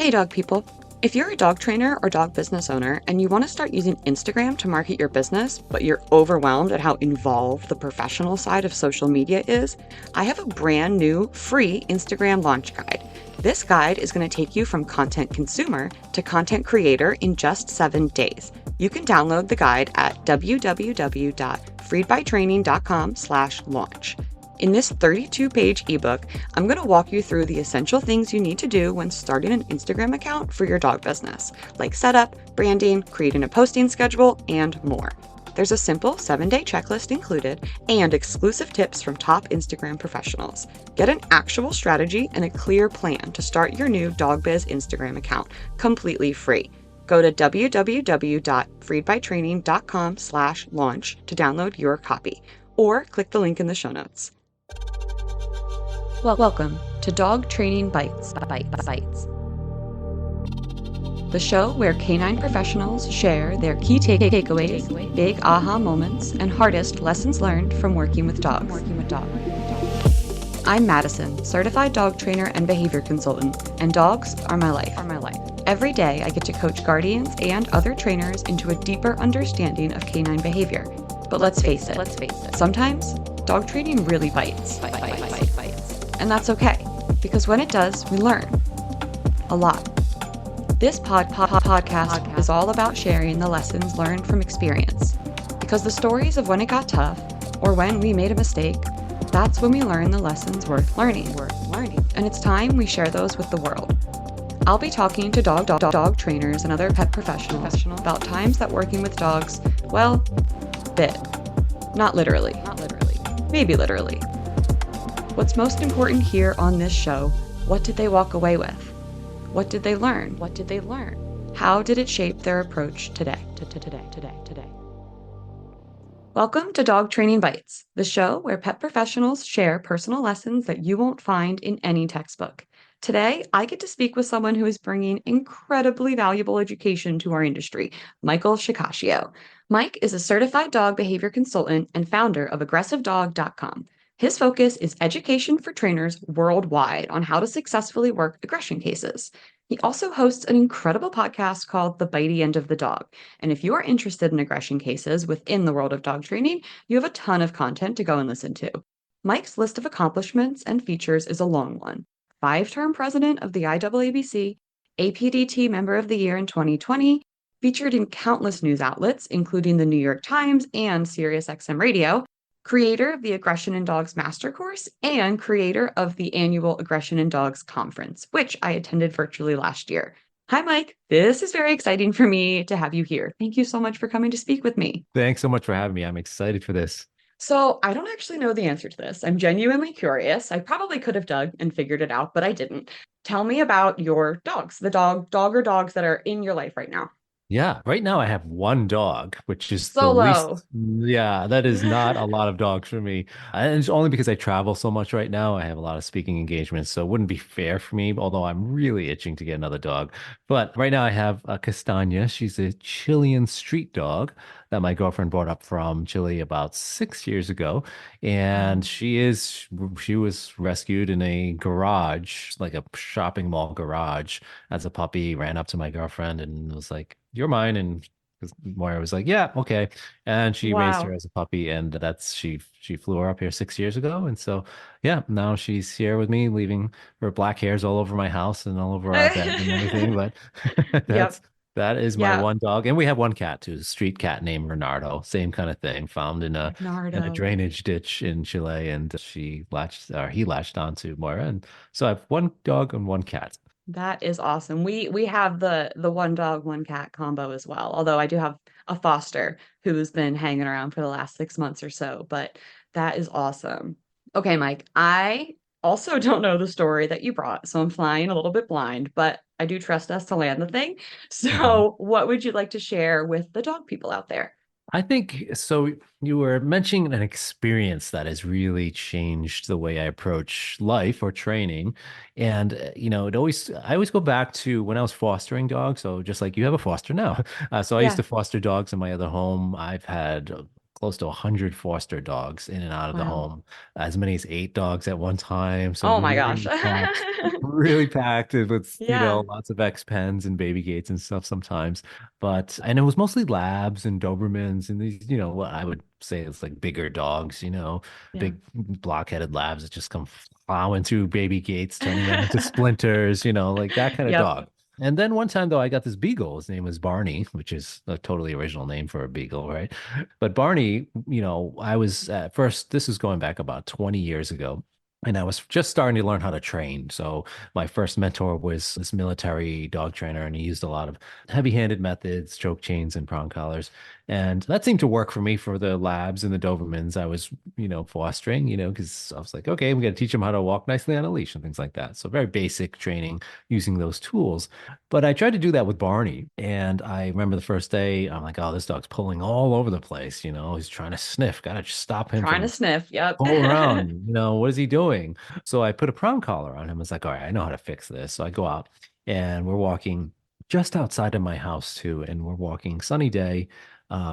Hey, dog people. If you're a dog trainer or dog business owner and you want to start using Instagram to market your business, but you're overwhelmed at how involved the professional side of social media is, I have a brand new free Instagram launch guide. This guide is going to take you from content consumer to content creator in just 7 days. You can download the guide at www.freedbytraining.com/launch. In this 32-page ebook, I'm going to walk you through the essential things you need to do when starting an Instagram account for your dog business, like setup, branding, creating a posting schedule, and more. There's a simple 7-day checklist included and exclusive tips from top Instagram professionals. Get an actual strategy and a clear plan to start your new dog biz Instagram account completely free. Go to www.freedbytraining.com/launch to download your copy, or click the link in the show notes. Welcome to Dog Training Bytes, the show where canine professionals share their key takeaways, big aha moments, and hardest lessons learned from working with dogs. I'm Mattison, certified dog trainer and behavior consultant, and dogs are my life. Every day I get to coach guardians and other trainers into a deeper understanding of canine behavior. But let's face it, sometimes dog training really bites. And that's okay, because when it does, we learn a lot. This podcast is all about sharing the lessons learned from experience, because the stories of when it got tough or when we made a mistake, that's when we learn the lessons worth learning. And it's time we share those with the world. I'll be talking to dog trainers and other pet professionals about times that working with dogs, well, bit. Not literally. Maybe literally. What's most important here on this show, what did they walk away with? What did they learn? How did it shape their approach today? Welcome to Dog Training Bytes, the show where pet professionals share personal lessons that you won't find in any textbook. Today, I get to speak with someone who is bringing incredibly valuable education to our industry, Michael Shikashio. Mike is a certified dog behavior consultant and founder of AggressiveDog.com. His focus is education for trainers worldwide on how to successfully work aggression cases. He also hosts an incredible podcast called The Bitey End of the Dog. And if you are interested in aggression cases within the world of dog training, you have a ton of content to go and listen to. Mike's list of accomplishments and features is a long one. 5-term president of the IAABC, APDT Member of the Year in 2020, featured in countless news outlets, including the New York Times and Sirius XM Radio, creator of the Aggression in Dogs Master Course, and creator of the annual Aggression in Dogs Conference, which I attended virtually last year. Hi, Mike. This is very exciting for me to have you here. Thank you so much for coming to speak with me. Thanks so much for having me. I'm excited for this. So I don't actually know the answer to this. I'm genuinely curious. I probably could have dug and figured it out, but I didn't. Tell me about your dogs, the dog or dogs that are in your life right now. Yeah, right now I have one dog, which is the Solo. least. Yeah, that is not a lot of dogs for me. And it's only because I travel so much right now. I have a lot of speaking engagements, so it wouldn't be fair for me, although I'm really itching to get another dog. But right now I have a Castagna. She's a Chilean street dog that my girlfriend brought up from Chile about 6 years ago. And she was rescued in a garage, like a shopping mall garage as a puppy, ran up to my girlfriend and was like, "You're mine." And Moira was like, "Yeah, okay." And she raised her Wow. as a puppy, and she flew her up here 6 years ago. And so yeah, now she's here with me, leaving her black hairs all over my house and all over our bed and everything. But Yep. that is my Yeah. one dog. And we have one cat too, a street cat named Renardo. Same kind of thing, found in a Nardo. drainage ditch in Chile, and he latched onto Moira. And so I have one dog and one cat. That is awesome. We have the one dog, one cat combo as well. Although I do have a foster who's been hanging around for the last 6 months or so, but that is awesome. Okay, Mike, I also don't know the story that you brought, so I'm flying a little bit blind, but I do trust us to land the thing. Mhm. So, what would you like to share with the dog people out there? I think so. You were mentioning an experience that has really changed the way I approach life or training. And, I always go back to when I was fostering dogs. So just like you have a foster now. So I used Yeah. to foster dogs in my other home. I've had close to 100 foster dogs in and out of the Wow. home, as many as 8 dogs at one time. So Oh my gosh. really packed with, Yeah. lots of X pens and baby gates and stuff sometimes. And it was mostly labs and Dobermans and these, what I would say is like bigger dogs, Yeah. big block-headed labs that just come plowing through baby gates, turning them into splinters, like that kind of Yep. dog. And then one time though, I got this beagle. His name was Barney, which is a totally original name for a beagle, right? But Barney, I was at first, this is going back about 20 years ago. And I was just starting to learn how to train. So my first mentor was this military dog trainer, and he used a lot of heavy-handed methods, choke chains and prong collars. And that seemed to work for me for the labs and the Dobermans I was, fostering, because I was like, okay, I'm going to teach them how to walk nicely on a leash and things like that. So very basic training using those tools. But I tried to do that with Barney. And I remember the first day, I'm like, oh, this dog's pulling all over the place. He's trying to sniff. Got to just stop him Trying to from sniff. Yep. pull around. What is he doing? So I put a prong collar on him. I was like, all right, I know how to fix this. So I go out and we're walking just outside of my house too. And we're walking sunny day,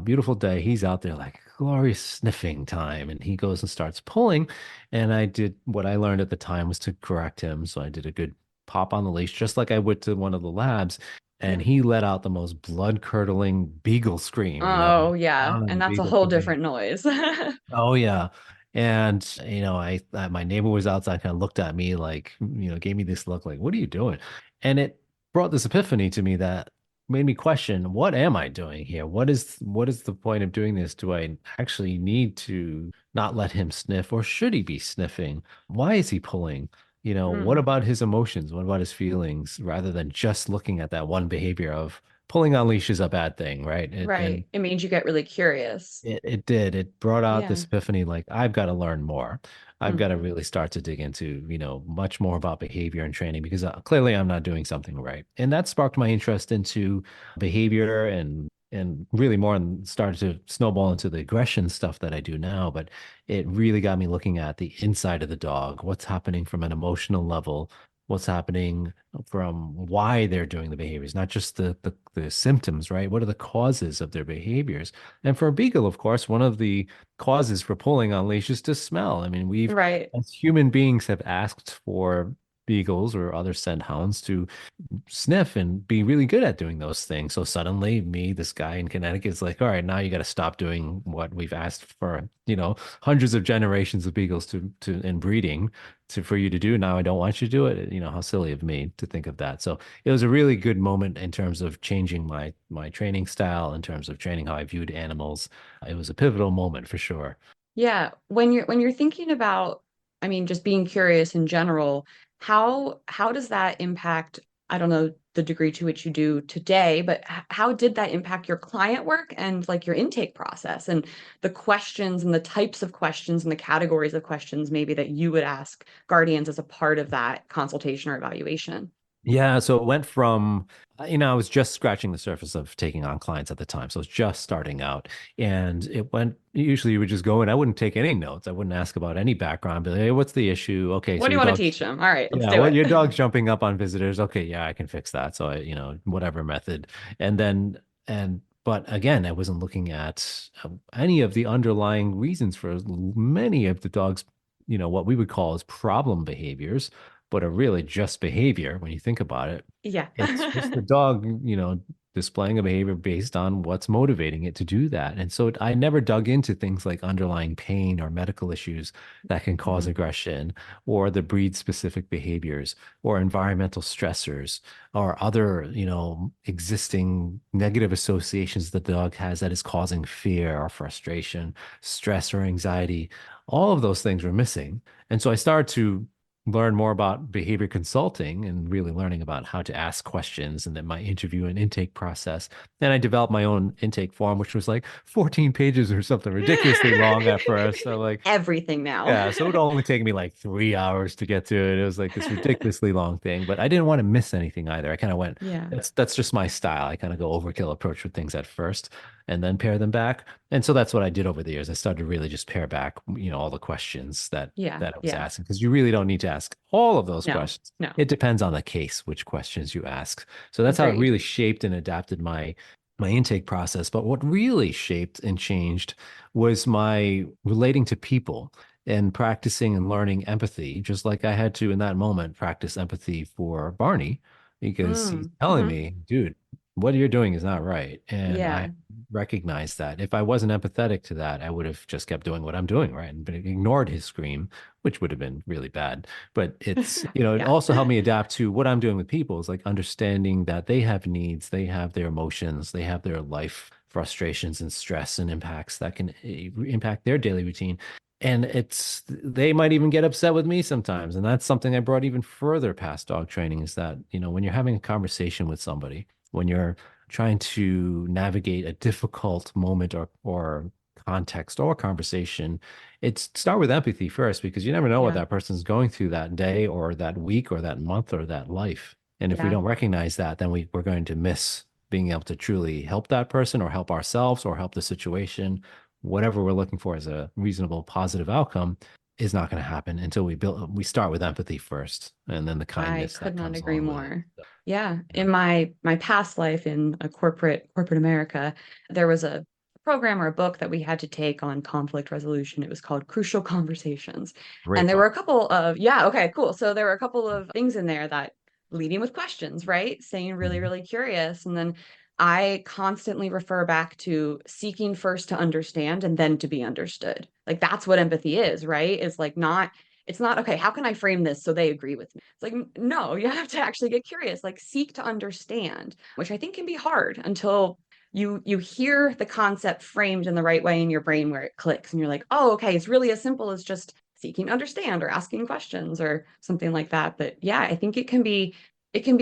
beautiful day. He's out there like glorious sniffing time. And he goes and starts pulling. And I did what I learned at the time was to correct him. So I did a good pop on the leash, just like I would to one of the labs. And Yeah. he let out the most blood-curdling beagle scream, Oh, yeah. down in And the that's a beagle whole community. different noise. Oh yeah. And my neighbor was outside, kind of looked at me like, gave me this look like, what are you doing? And it brought this epiphany to me that made me question, what am I doing here? What is the point of doing this? Do I actually need to not let him sniff, or should he be sniffing? Why is he pulling? What Mm, about his emotions? What about his feelings? Rather than just looking at that one behavior of pulling on leash is a bad thing, right? And right. It made you get really curious. it did. It brought out Yeah. this epiphany like, I've got to learn more. I've got Mm, to really start to dig into, much more about behavior and training because clearly I'm not doing something right. And that sparked my interest into behavior and really more and started to snowball into the aggression stuff that I do now. But it really got me looking at the inside of the dog, what's happening from an emotional level, what's happening from why they're doing the behaviors, not just the symptoms, right? What are the causes of their behaviors? And for a beagle, of course, one of the causes for pulling on leash is to smell. I mean, right. as human beings, have asked for beagles or other scent hounds to sniff and be really good at doing those things. So suddenly, this guy in Connecticut is like, all right, now you got to stop doing what we've asked for, hundreds of generations of beagles to in breeding for you to do. Now I don't want you to do it. How silly of me to think of that. So it was a really good moment in terms of changing my training style, in terms of training how I viewed animals. It was a pivotal moment for sure. Yeah. When you're thinking about, I mean, just being curious in general, how does that impact, I don't know the degree to which you do today, but how did that impact your client work and like your intake process and the questions and the types of questions and the categories of questions maybe that you would ask guardians as a part of that consultation or evaluation? Yeah, so it went from, I was just scratching the surface of taking on clients at the time. So it's just starting out. And it went, usually you would just go in, I wouldn't take any notes. I wouldn't ask about any background, but hey, what's the issue? Okay, What so do you your want to dog's, teach them? All right, let's yeah, do well, it. your dog's jumping up on visitors. Okay, yeah, I can fix that. So whatever method. And then, but again, I wasn't looking at any of the underlying reasons for many of the dog's, what we would call as problem behaviors, but are really just behavior when you think about it. Yeah. It's just the dog, displaying a behavior based on what's motivating it to do that. And so I never dug into things like underlying pain or medical issues that can cause Mhm. aggression, or the breed specific behaviors, or environmental stressors, or other, existing negative associations the dog has that is causing fear or frustration, stress or anxiety. All of those things were missing. And so I started to learn more about behavior consulting and really learning about how to ask questions and then my interview and intake process. And I developed my own intake form, which was like 14 pages or something ridiculously long at first. So like, Everything now. yeah, so it would only take me like 3 hours to get to it. It was like this ridiculously long thing, but I didn't want to miss anything either. I kind of went, Yeah. that's just my style. I kind of go overkill approach with things at first and then pair them back. And so that's what I did over the years. I started to really just pair back, all the questions that Yeah. that I was Yeah. asking because you really don't need to ask all of those No. questions. No. It depends on the case, which questions you ask. So that's how it Agreed. really shaped and adapted my my intake process. But what really shaped and changed was my relating to people and practicing and learning empathy, just like I had to in that moment practice empathy for Barney, because he's Mm, telling hmm. me, dude, what you're doing is not right. And I Yeah. recognized that. If I wasn't empathetic to that, I would have just kept doing what I'm doing, right? And ignored his scream, which would have been really bad. But it's, it Yeah. also helped me adapt to what I'm doing with people is like understanding that they have needs, they have their emotions, they have their life frustrations and stress and impacts that can impact their daily routine. And they might even get upset with me sometimes. And that's something I brought even further past dog training is that, when you're having a conversation with somebody, when you're trying to navigate a difficult moment or context or conversation, it's start with empathy first because you never know what Yeah. that person's going through that day or that week or that month or that life. And if we Yeah. don't recognize that, then we're going to miss being able to truly help that person or help ourselves or help the situation. Whatever we're looking for as a reasonable, positive outcome is not going to happen until we start with empathy first, and then the I kindness could that not comes agree along with it. more. So, Yeah, yeah. in my past life in a corporate America, there was a program or a book that we had to take on conflict resolution. It was called Crucial Conversations. And Great there were book. a couple of, yeah, okay, cool. So there were a couple of things in there that leading with questions, right? Saying really, Mhm. really curious. And then I constantly refer back to seeking first to understand and then to be understood. Like that's what empathy is, right? It's like not it's not, okay, how can I frame this so they agree with me? It's like, no, you have to actually get curious, like seek to understand, which I think can be hard until you hear the concept framed in the right way in your brain where it clicks and you're like, oh, okay, it's really as simple as just seeking to understand or asking questions or something like that. But yeah, I think it can be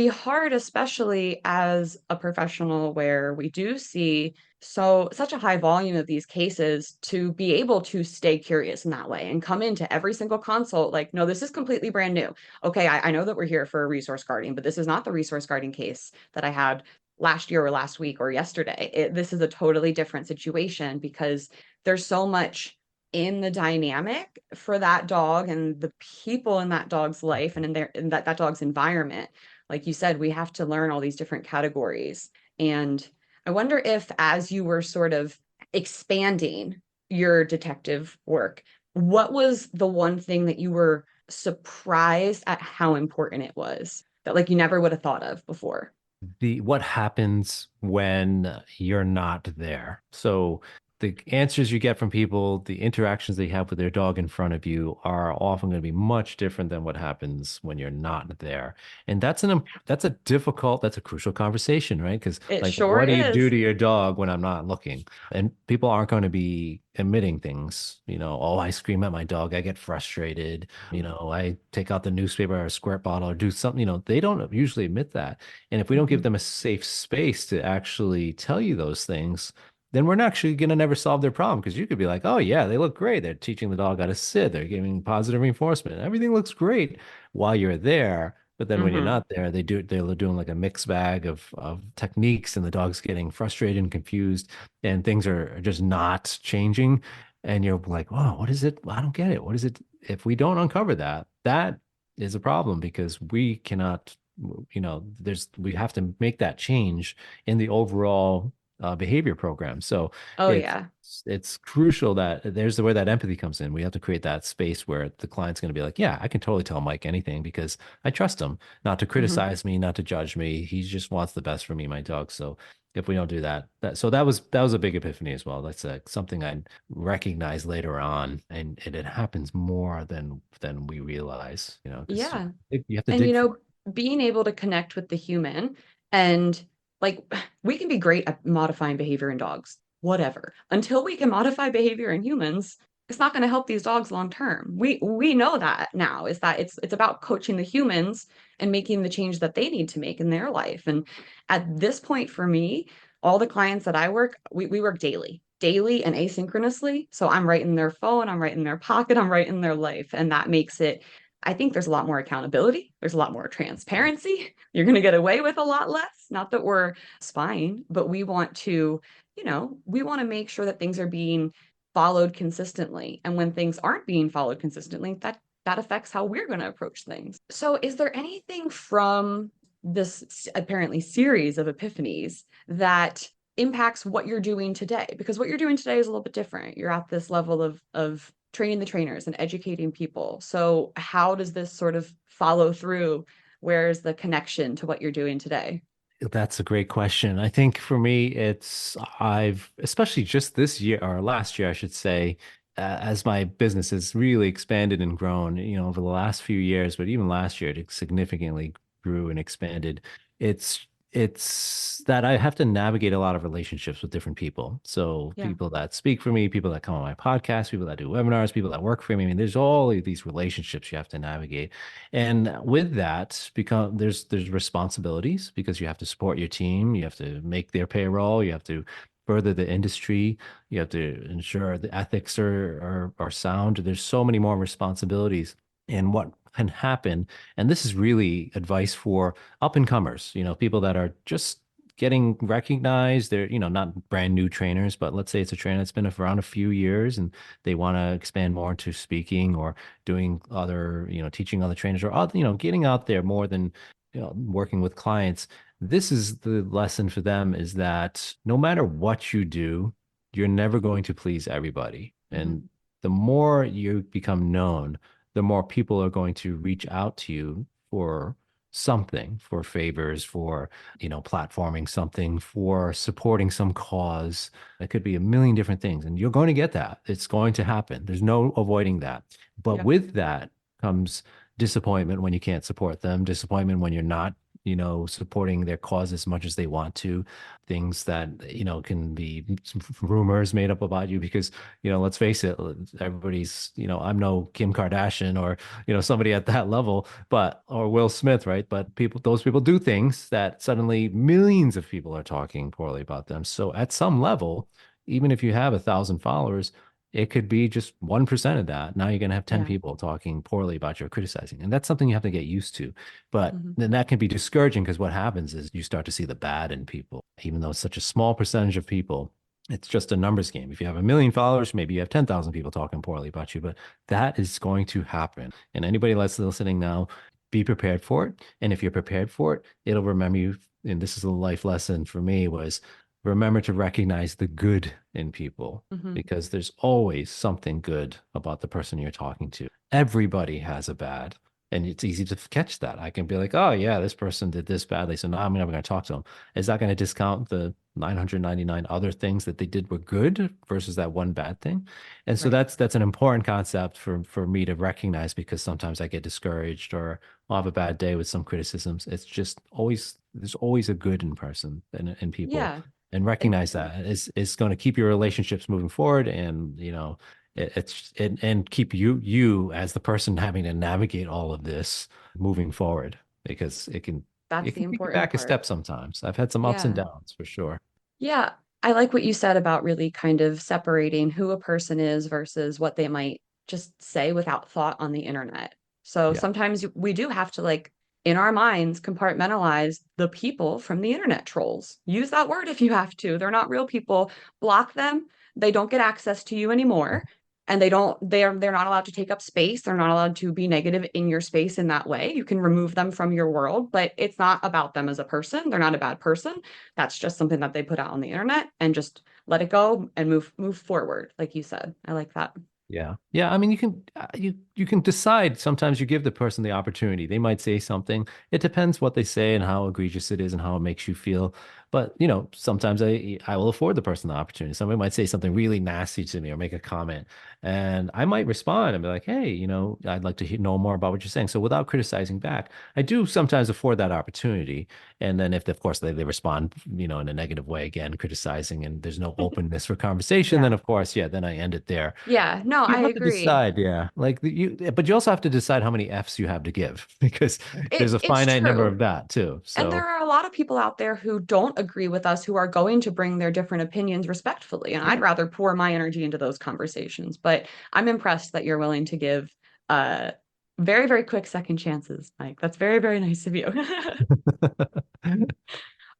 hard, especially as a professional where we do see such a high volume of these cases to be able to stay curious in that way and come into every single consult like, no, this is completely brand new. Okay, I know that we're here for a resource guarding, but this is not the resource guarding case that I had last year or last week or yesterday. This is a totally different situation because there's so much in the dynamic for that dog and the people in that dog's life and in that dog's environment. Like you said, we have to learn all these different categories. And I wonder if, as you were sort of expanding your detective work, what was the one thing that you were surprised at how important it was that like you never would have thought of before? The what happens when you're not there. So the answers you get from people, the interactions they have with their dog in front of you are often going to be much different than what happens when you're not there. And that's a crucial conversation, right? Because It like, sure what do you do is. to your dog when I'm not looking? And people aren't going to be admitting things, oh, I scream at my dog, I get frustrated, I take out the newspaper or a squirt bottle or do something, they don't usually admit that. And if we don't give Mhm. them a safe space to actually tell you those things, then we're not actually going to never solve their problem because you could be like, oh, yeah, they look great. They're teaching the dog how to sit. They're giving positive reinforcement. Everything looks great while you're there. But then when you're Mhm. not there, they're doing like a mixed bag of techniques and the dog's getting frustrated and confused and things are just not changing. And you're like, oh, what is it? I don't get it. What is it? If we don't uncover that, that is a problem because we cannot we have to make that change in the overall behavior program. So Oh it's yeah. it's crucial that there's the where that empathy comes in. We have to create that space where the client's going to be like, yeah, I can totally tell Mike anything because I trust him not to Mhm. criticize me, not to judge me. He just wants the best for me, my dog. So if we don't do that, that was a big epiphany as well. That's something I recognized later on, and it happens more than we realize, because Yeah. you have to And dig for being able to connect with the human and like we can be great at modifying behavior in dogs, whatever. Until we can modify behavior in humans, it's not going to help these dogs long term. We know that now is that it's about coaching the humans and making the change that they need to make in their life. And at this point for me, all the clients that I work, we work daily and asynchronously. So I'm right in their phone, I'm right in their pocket, I'm right in their life. And that makes it I think there's a lot more accountability. There's a lot more transparency. You're going to get away with a lot less. Not that we're spying, but we want to make sure that things are being followed consistently. And when things aren't being followed consistently, that affects how we're going to approach things. So, is there anything from this apparently series of epiphanies that impacts what you're doing today, because what you're doing today is a little bit different. You're at this level of training the trainers and educating people. So how does this sort of follow through? Where's the connection to what you're doing today? That's a great question. I think for me, I've, especially just this year or last year, I should say, as my business has really expanded and grown, over the last few years, but even last year, it significantly grew and expanded. It's that I have to navigate a lot of relationships with different people. So Yeah. people that speak for me, people that come on my podcast, people that do webinars, people that work for me. I mean, there's all of these relationships you have to navigate. And with that, there's responsibilities because you have to support your team, you have to make their payroll, you have to further the industry, you have to ensure the ethics are sound. There's so many more responsibilities. And what can happen, and this is really advice for up and comers, people that are just getting recognized. They're, not brand new trainers, but let's say it's a trainer that's been around a few years and they want to expand more into speaking or doing other, teaching other trainers or other, getting out there more than, working with clients. This is the lesson for them is that no matter what you do, you're never going to please everybody. Hmm. And the more you become known, the more people are going to reach out to you for something, for favors, for, platforming something, for supporting some cause. It could be a million different things. And you're going to get that. It's going to happen. There's no avoiding that. But Yeah. with that comes disappointment when you can't support them, disappointment when you're not, supporting their cause as much as they want to, things that, can be some rumors made up about you because, let's face it, everybody's, I'm no Kim Kardashian or, somebody at that level, but, or Will Smith, right? But those people do things that suddenly millions of people are talking poorly about them. So at some level, even if you have 1,000 followers, it could be just 1% of that. Now you're going to have 10 Yeah. people talking poorly about you or criticizing. And that's something you have to get used to. But Hmm. then that can be discouraging because what happens is you start to see the bad in people, even though it's such a small percentage of people. It's just a numbers game. If you have 1 million followers, maybe you have 10,000 people talking poorly about you, but that is going to happen. And anybody that's listening now, be prepared for it. And if you're prepared for it, it'll remember you. And this is a life lesson for me was remember to recognize the good in people Hmm. because there's always something good about the person you're talking to. Everybody has a bad, and it's easy to catch that. I can be like, oh, yeah, this person did this badly. So now I'm never going to talk to them. Is that going to discount the 999 other things that they did were good versus that one bad thing? And so Right. that's an important concept for me to recognize because sometimes I get discouraged or I'll have a bad day with some criticisms. It's just always, there's always a good in person and in people Yeah. and And recognize that is going to keep your relationships moving forward and and keep you as the person having to navigate all of this moving forward because that's it the can take you important back a part. step sometimes. I've had some ups and Yeah. downs for sure. Yeah, I like what you said about really kind of separating who a person is versus what they might just say without thought on the internet. So Yeah. sometimes we do have to, like, in our minds, compartmentalize the people from the internet trolls. Use that word if you have to. They're not real people. Block them. They don't get access to you anymore. And they're not allowed to take up space. They're not allowed to be negative in your space in that way. You can remove them from your world, but it's not about them as a person. They're not a bad person. That's just something that they put out on the internet and just let it go and move forward, like you said. I like that. Yeah. Yeah. I mean, you can decide. Sometimes you give the person the opportunity. They might say something. It depends what they say and how egregious it is and how it makes you feel. But, sometimes I will afford the person the opportunity. Somebody might say something really nasty to me or make a comment, and I might respond and be like, "Hey, I'd like to know more about what you're saying." So without criticizing back, I do sometimes afford that opportunity. And then if, of course, they respond, in a negative way again, criticizing, and there's no openness for conversation, then Yeah. of course, yeah, then I end it there. Yeah. No, You I have to agree. decide, yeah. Like but you also have to decide how many Fs you have to give because there's a It's finite number true. of that too. And there So, are a lot of people out there who don't agree with us who are going to bring their different opinions respectfully. And I'd yeah. rather pour my energy into those conversations. But I'm impressed that you're willing to give uh very, very quick second chances, Mike. That's very, very nice of you.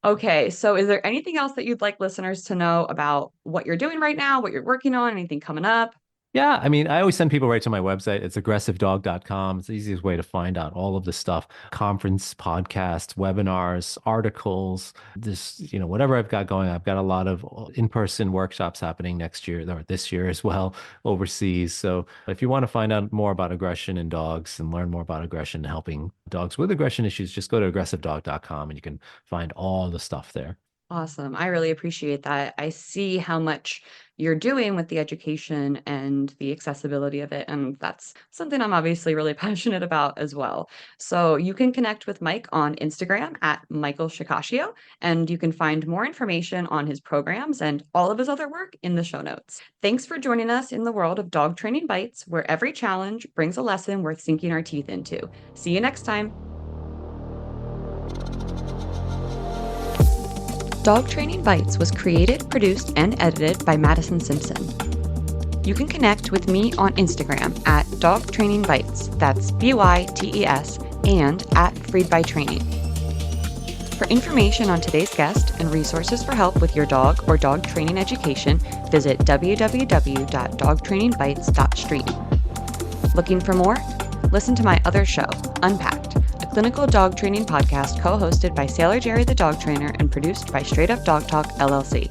Okay, so is there anything else that you'd like listeners to know about what you're doing right now, what you're working on, anything coming up? Yeah, I mean, I always send people right to my website. It's aggressivedog.com. It's the easiest way to find out all of the stuff, conference, podcasts, webinars, articles, this, whatever I've got going. I've got a lot of in-person workshops happening next year or this year as well overseas. So if you want to find out more about aggression in dogs and learn more about aggression and helping dogs with aggression issues, just go to aggressivedog.com and you can find all the stuff there. Awesome. I really appreciate that. I see how much you're doing with the education and the accessibility of it. And that's something I'm obviously really passionate about as well. So you can connect with Mike on Instagram at Michael Shikashio, and you can find more information on his programs and all of his other work in the show notes. Thanks for joining us in the world of Dog Training Bites, where every challenge brings a lesson worth sinking our teeth into. See you next time. Dog Training Bytes was created, produced, and edited by Mattison Simpson. You can connect with me on Instagram at Dog Training Bytes, that's BYTES, and at Freed by Training. For information on today's guest and resources for help with your dog or dog training education, visit www.dogtrainingbytes.stream. Looking for more? Listen to my other show, Unpacked, a clinical dog training podcast co-hosted by Sailor Jerry the dog trainer and produced by Straight Up Dog Talk LLC.